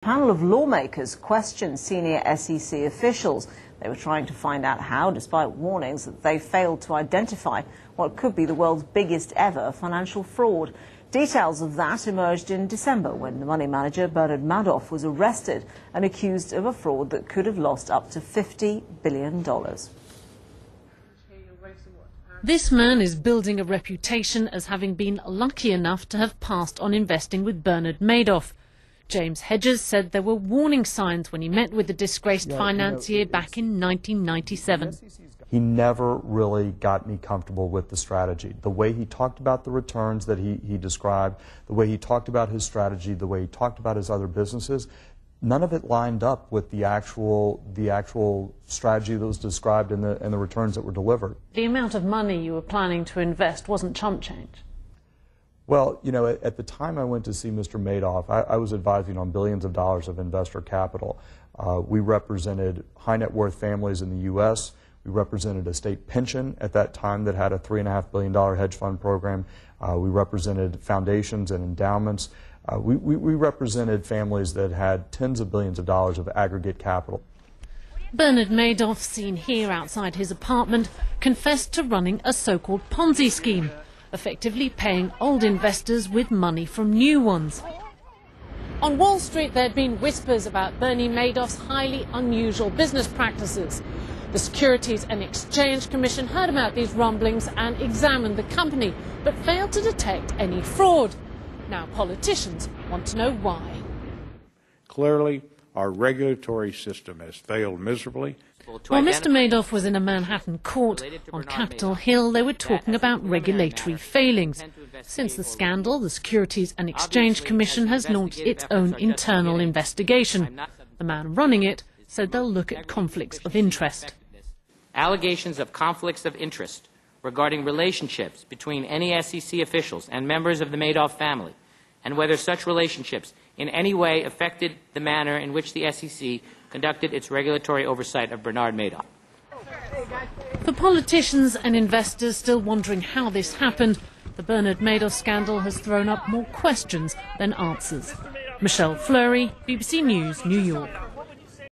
A panel of lawmakers questioned senior SEC officials. They were trying to find out how, despite warnings that they failed to identify what could be the world's biggest ever financial fraud. Details of that emerged in December when the money manager Bernard Madoff was arrested and accused of a fraud that could have lost up to $50 billion. This man is building a reputation as having been lucky enough to have passed on investing with Bernard Madoff. James Hedges said there were warning signs when he met with the disgraced financier back in 1997. He never really got me comfortable with the strategy. The way he talked about the returns that he described, the way he talked about his strategy, the way he talked about his other businesses, none of it lined up with the actual strategy that was described in the returns that were delivered. The amount of money you were planning to invest wasn't chump change. Well, you know, at the time I went to see Mr. Madoff, I was advising on billions of dollars of investor capital. We represented high net worth families in the U.S. We represented a state pension at that time that had a $3.5 billion hedge fund program. We represented foundations and endowments. We represented families that had tens of billions of dollars of aggregate capital. Bernard Madoff, seen here outside his apartment, confessed to running a so-called Ponzi scheme, effectively paying old investors with money from new ones. On Wall Street, there had been whispers about Bernie Madoff's highly unusual business practices. The Securities and Exchange Commission heard about these rumblings and examined the company, but failed to detect any fraud. Now politicians want to know why. Clearly, our regulatory system has failed miserably. While Mr. Madoff was in a Manhattan court, on Capitol Hill they were talking about regulatory failings. Since the scandal, the Securities and Exchange Commission has launched its own internal investigation. The man running it said they'll look at conflicts of interest. Allegations of conflicts of interest regarding relationships between any SEC officials and members of the Madoff family, and whether such relationships in any way affected the manner in which the SEC conducted its regulatory oversight of Bernard Madoff. For politicians and investors still wondering how this happened, the Bernard Madoff scandal has thrown up more questions than answers. Michelle Fleury, BBC News, New York.